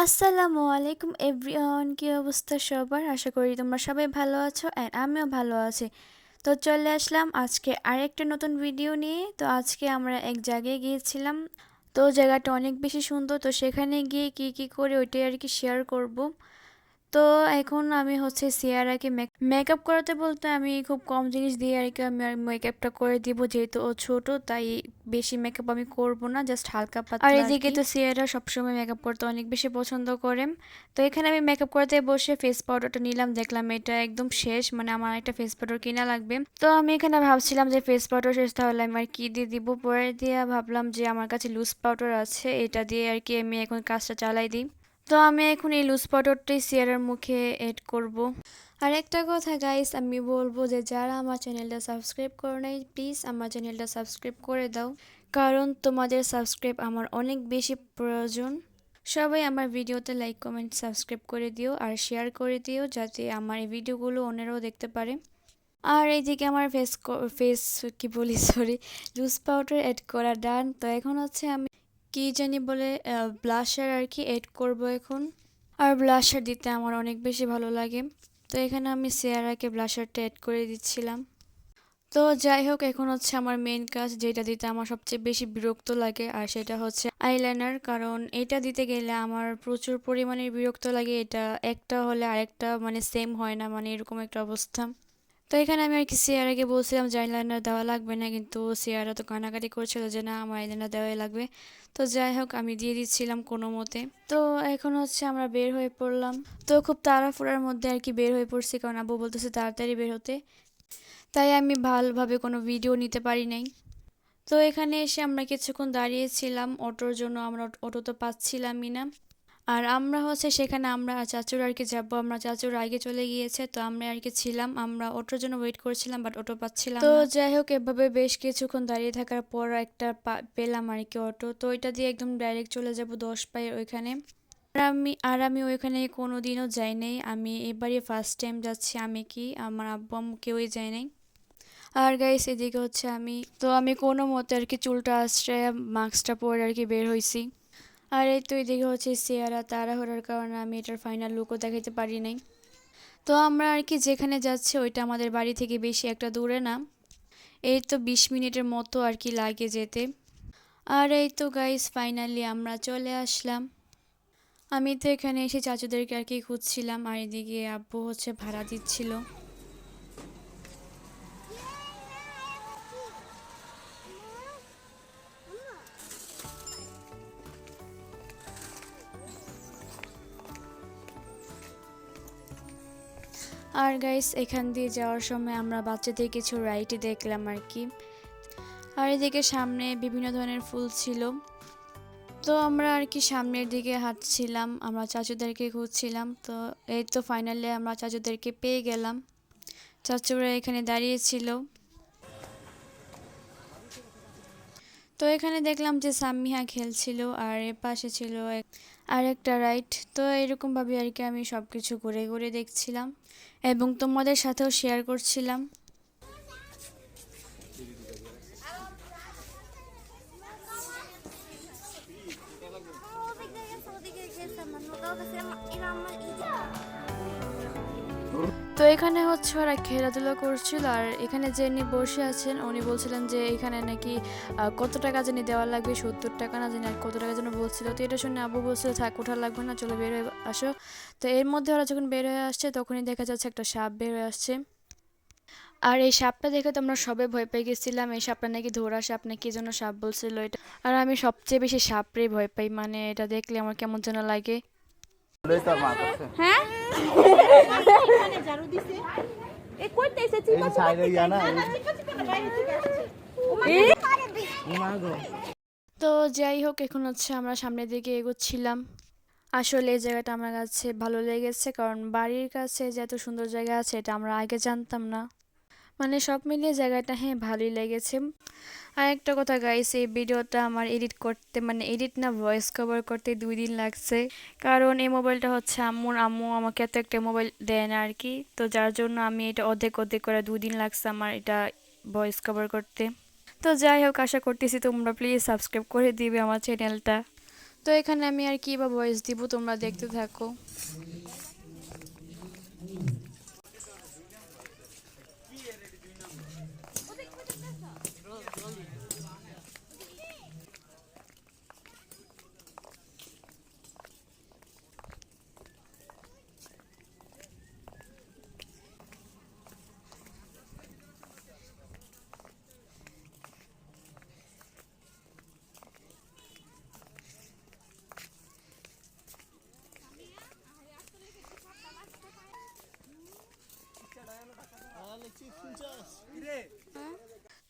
আসসালামু আলাইকুম এভরিওয়ান, কি অবস্থা সবার? আশা করি তোমরা সবাই ভালো আছো অ্যান্ড আমিও ভালো আছি। তো চলে আসলাম আজকে আরেকটা নতুন ভিডিও নিয়ে। তো আজকে আমরা এক জায়গায় গিয়েছিলাম। তো জায়গাটা অনেক বেশি সুন্দর। তো সেখানে গিয়ে কি কি করে ওইটাই আর কি শেয়ার করব। তো এখন আমি হচ্ছে সিয়ারাকে মেকআপ করাতে বলতে আমি খুব কম জিনিস দিয়ে আর কি আমি মেকআপটা করে দিব, যেহেতু ও ছোট তাই বেশি মেকআপ আমি করব না, জাস্ট হালকা পাতলা। আর এদিকে তো সিয়ারা সবসময় মেকআপ করতে অনেক বেশি পছন্দ করে। তো এখানে আমি মেকআপ করতে বসে ফেস পাউডারটা নিলাম, দেখলাম এটা একদম শেষ, মানে আমার একটা ফেস পাউডার কিনা লাগবে। তো আমি এখানে ভাবছিলাম যে ফেস পাউডার শেষ, তাহলে আমি আর কি দিয়ে দিব। পরে দিয়ে ভাবলাম যে আমার কাছে লুজ পাউডার আছে, এটা দিয়ে আর কি আমি এখন কাজটা চালাই দিই। তো আমি এখন এই লুজ পাউডারটাই সিয়ারের মুখে এড করব। আর একটা কথা গাইস, আমি বলবো যে যারা আমার চ্যানেলটা সাবস্ক্রাইব করে নাই, প্লিজ আমার চ্যানেলটা সাবস্ক্রাইব করে দাও, কারণ তোমাদের সাবস্ক্রাইব আমার অনেক বেশি প্রয়োজন। সবাই আমার ভিডিওতে লাইক কমেন্ট সাবস্ক্রাইব করে দিও আর শেয়ার করে দিও, যাতে আমার এই ভিডিওগুলো অন্যরাও দেখতে পারে। আর এইদিকে আমার ফেস কি বলি সরি, লুজ পাউডার এড করা ডান। তো এখন হচ্ছে আমি কি জানি বলে ব্লাশার আর কি এড করব এখন। আর ব্লাশার দিতে আমার অনেক বেশি ভালো লাগে। তো এখানে আমি সিয়ারাকে ব্লাশারটা এড করে দিচ্ছিলাম। তো যাই হোক, এখন হচ্ছে আমার মেইন কাজ, যেটা দিতে আমার সবচেয়ে বেশি বিরক্ত লাগে, আর সেটা হচ্ছে আইলাইনার। কারণ এটা দিতে গেলে আমার প্রচুর পরিমাণে বিরক্ত লাগে, এটা একটা হলে আরেকটা মানে সেম হয় না, মানে এরকম একটা অবস্থা। তো এখানে আমি আর কি সিয়ারাকে বলছিলাম যে আইলাইনার দেওয়া লাগবে না, কিন্তু সিয়ারা তো কানাকাটি করছিল যে না আমার আইলাইনার দেওয়াই লাগবে। তো যাই হোক, আমি দিয়ে দিচ্ছিলাম কোনো মতে। তো এখন হচ্ছে আমরা বের হয়ে পড়লাম। তো খুব তাড়াহুড়ার মধ্যে আর কি বের হয়ে পড়ছি, কারণ আব্বু বলতেছে তাড়াতাড়ি বের হতে, তাই আমি ভালোভাবে কোনো ভিডিও নিতে পারি নাই। তো এখানে এসে আমরা কিছুক্ষণ দাঁড়িয়েছিলাম অটোর জন্য, আমরা অটো তো পাচ্ছিলামই না। আর আমরা হচ্ছে সেখানে আমরা চাচুর আর কি যাবো, আমরা চাচুর আগে চলে গিয়েছে, তো আমরা আর কি ছিলাম, আমরা অটোর জন্য ওয়েট করছিলাম, বাট অটো পাচ্ছিলাম না। তো যাই হোক, এভাবে বেশ কিছুক্ষণ দাঁড়িয়ে থাকার পর একটা পেলাম আর কি অটো। তো এটা দিয়ে একদম ডাইরেক্ট চলে যাব 10 মাইল ওইখানে। আর আমি ওইখানে কোনোদিনও যাই নাই, আমি এবারই ফার্স্ট টাইম যাচ্ছি। আমি কি আমার আব্বু আম্মু কেউই যায় নাই। আর গাইস এদিকে হচ্ছে আমি কোনো মতে আর কি চুলটা আশ্রয় মাস্কটা পরে আর কি বের হয়েছি। আর এই তো এদিকে হচ্ছে সিয়ারা তাড়াহুড়ার কারণে আমি এটার ফাইনাল লুকও দেখাতে পারি নাই। তো আমরা আর কি যেখানে যাচ্ছি ওইটা আমাদের বাড়ি থেকে বেশি একটা দূরে না, এই তো 20 মিনিটের মতো আর কি লাগে যেতে। আর এই তো গাইস ফাইনালি আমরা চলে আসলাম। আমি তো এখানে এসে চাচুদেরকে আর কি খুঁজছিলাম, আর এদিকে আব্বু হচ্ছে ভাড়া দিচ্ছিল। আর গাইস এখান দিয়ে যাওয়ার সময় আমরা বাচ্চাদের কিছু রাইড দেখলাম আর কি। আর এদিকে সামনে বিভিন্ন ধরনের ফুল ছিল। তো আমরা আর কি সামনের দিকে হাঁটছিলাম, আমরা চাচুদেরকে খুঁজছিলাম। তো এই তো ফাইনালি আমরা চাচুদেরকে পেয়ে গেলাম, চাচুরা এখানে দাঁড়িয়েছিল। তো এখানে দেখলাম যে সাম্মিহা খেলছিল, আর এর পাশে ছিল আরেকটা রাইড। তো এরকমভাবে আর কি আমি সব কিছু ঘুরে ঘুরে দেখছিলাম এবং তোমাদের সাথেও শেয়ার করছিলাম। তো এখানে হচ্ছে ওরা খেলাধুলা করছিল, আর এখানে যিনি বসে আছেন উনি বলছিলেন যে এখানে নাকি কত টাকা জানি দেওয়া লাগবে, 70 টাকা না জানি আর কত টাকা যেন বলছিল। তো এটা শুনে আব্বু বলছিল থাক ওঠা লাগবে না, চলো বের হয়ে আসো। তো এর মধ্যে ওরা যখন বের হয়ে আসছে তখনই দেখা যাচ্ছে একটা সাপ বের হয়ে আসছে। আর এই সাপটা দেখে তো আমরা সবাই ভয় পেয়ে গেছিলাম, এই সাপটা নাকি ধরা সাপ নাকি যেন সাপ বলছিল এটা। আর আমি সবচেয়ে বেশি সাপরে ভয় পাই, মানে এটা দেখলে আমার কেমন যেন লাগে। হ্যাঁ এ কইতেছে তো যাই হোক, এখন হচ্ছে আমরা সামনের দিকে এগোচ্ছিলাম। আসলে এই জায়গাটা আমার কাছে ভালো লেগেছে, কারণ বাড়ির কাছে যে এত সুন্দর জায়গা আছে এটা আমরা আগে জানতাম না। মানে সব মিলিয়ে জায়গাটা হ্যাঁ ভালোই লেগেছে। আর একটা কথা গাইস, এই ভিডিওটা আমার এডিট করতে, মানে এডিট না ভয়েস কভার করতে 2 দিন লাগছে, কারণ এই মোবাইলটা হচ্ছে আম্মু আমাকে এত একটা মোবাইল দেয় না আর কি। তো যার জন্য আমি এটা অর্ধেক অর্ধেক করে 2 দিন লাগছে আমার এটা ভয়েস কভার করতে। তো যাই হোক, আশা করতেছি তোমরা প্লিজ সাবস্ক্রাইব করে দিবে আমার চ্যানেলটা। তো এখানে আমি আর কি বা ভয়েস দিব, তোমরা দেখতে থাকো।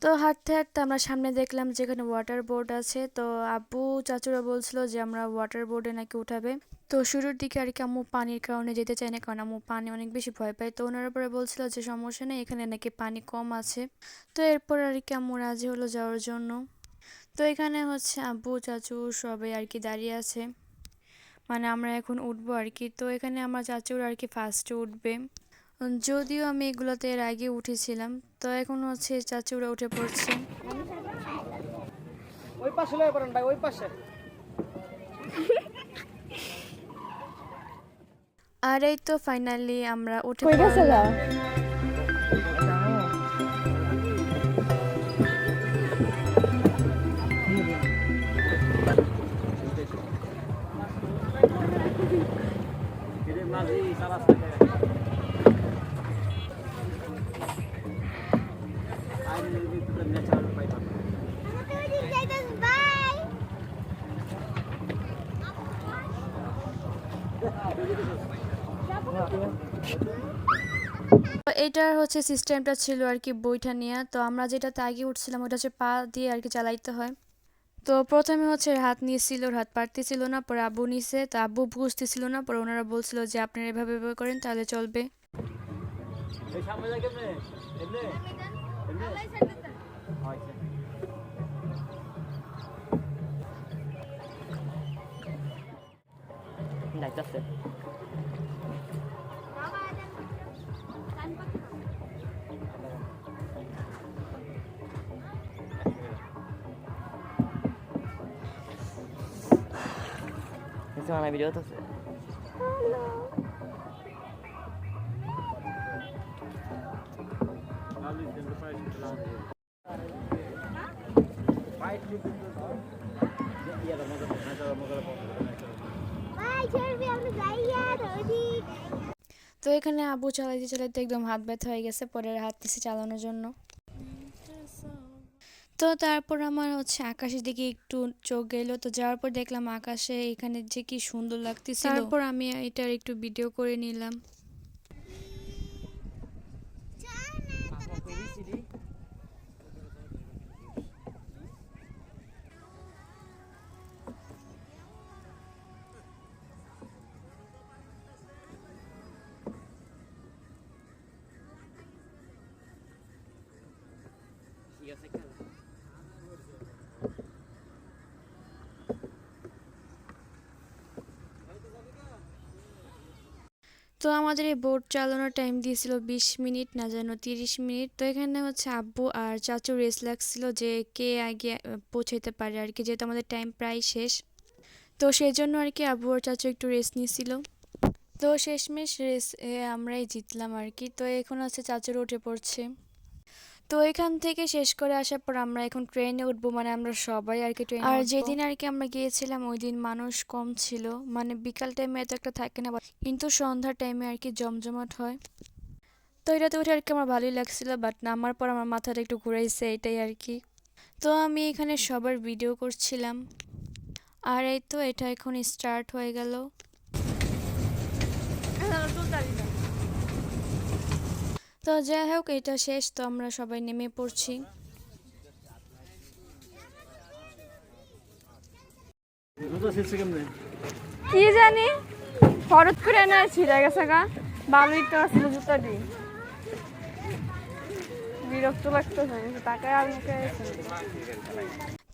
তো হাঁটতে হাঁটতে আমরা সামনে দেখলাম যেখানে ওয়াটার বোর্ড আছে। তো আব্বু চাচুরা বলছিল যে আমরা ওয়াটার বোর্ডে নাকি উঠাবে। তো শুরুর দিকে আর কি আম্মু পানির কারণে যেতে চায় না, কারণ আম্মু পানি অনেক বেশি ভয় পায়। তো ওনার উপরে বলছিল যে সমস্যা নেই, এখানে নাকি পানি কম আছে। তো এরপর আর কি আম্মু রাজি হলো যাওয়ার জন্য। তো এখানে হচ্ছে আব্বু চাচু সবাই আর কি দাঁড়িয়ে আছে, মানে আমরা এখন উঠবো আর কি। তো এখানে আমার চাচুরা আর কি ফার্স্টে উঠবে, যদিও আমি এগুলোতে এর আগে উঠেছিলাম। তো এখন হচ্ছে চাচুরা উঠে পড়ছে। ওই পাশে লয়ে পড়েন ভাই, ওই পাশে। আর এই তো ফাইনালি আমরা উঠে পড়লাম। তো এটার হচ্ছে সিস্টেমটা ছিল আর কি বইটা নিয়ে। তো আমরা যেটাতে আগে উঠছিলাম ওটা হচ্ছে পা দিয়ে আর কি চালাইতে হয়। তো প্রথমে হচ্ছে হাত নিয়েছিল, হাত পারতেছিল না, পরে আব্বু নিছে। তো আব্বু বুঝতেছিল না, পরে ওনারা বলছিল যে আপনারা এভাবে এভাবে করেন তাহলে চলবে। যাইতাছে mana video tuh তো এখানে আব্বু চালাইতে চালাইতে একদম হাত ব্যথা হয়ে গেছে, পরে হাত দিছে চালানোর জন্য। তো তারপর আমার হচ্ছে আকাশের দিকে একটু চোখ গেল। তো যাওয়ার পর দেখলাম আকাশে এখানে যে কি সুন্দর লাগতেছিল। তারপর আমি এটার একটু ভিডিও করে নিলাম। তো আমাদের এই বোট চালানোর টাইম দিয়েছিল 20 মিনিট, না যেন 30 মিনিট। তো এখানে হচ্ছে আব্বু আর চাচু রেস লাগছিল যে কে আগে পৌঁছাইতে পারে আর কি, যেহেতু আমাদের টাইম প্রায় শেষ। তো সেই জন্য আর কি আব্বু আর চাচু একটু রেস নিয়েছিল। তো শেষমেশ রেস আমরাই জিতলাম আর কি। তো এখন হচ্ছে চাচুর উঠে পড়ছে। তো এখান থেকে শেষ করে আসার পর আমরা এখন ট্রেনে উঠবো, মানে আমরা সবাই আর কি ট্রেনে। আর যেদিন আর কি আমরা গিয়েছিলাম ওই দিন মানুষ কম ছিল, মানে বিকাল টাইমে এত একটা থাকে না, কিন্তু সন্ধ্যার টাইমে আর কি জমজমাট হয়। তো এটাতে উঠে আর কি আমার ভালোই লাগছিল, বাট নামার পর আমার মাথাটা একটু ঘুরাইছে, এটাই আর কি। তো আমি এখানে সবার ভিডিও করছিলাম। আর এই তো এটা এখন স্টার্ট হয়ে গেল। তো যাই হোক এটা শেষ, তো আমরা সবাই নেমে পড়ছি। কি জানি হঠাৎ করে না ছিঁড়ে গেছে গা, ভালোই তো আসলে জুতাটি বিরক্ত লাগতেছে তাকায় আর মুখে।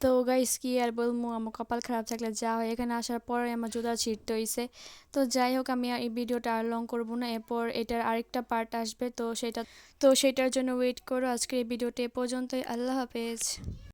তো গাইস কি আর বলবো, আমার কপাল খারাপ থাকলে যা হয়। এখানে আসার পরে আমার জুতা ছিঁড়তে হয়েছে। তো যাই হোক আমি এই ভিডিওটা আর লং করবো না, এরপর এটার আরেকটা পার্ট আসবে। তো সেটার জন্য ওয়েট করো। আজকের এই ভিডিওটা এ পর্যন্তই। আল্লাহ হাফেজ।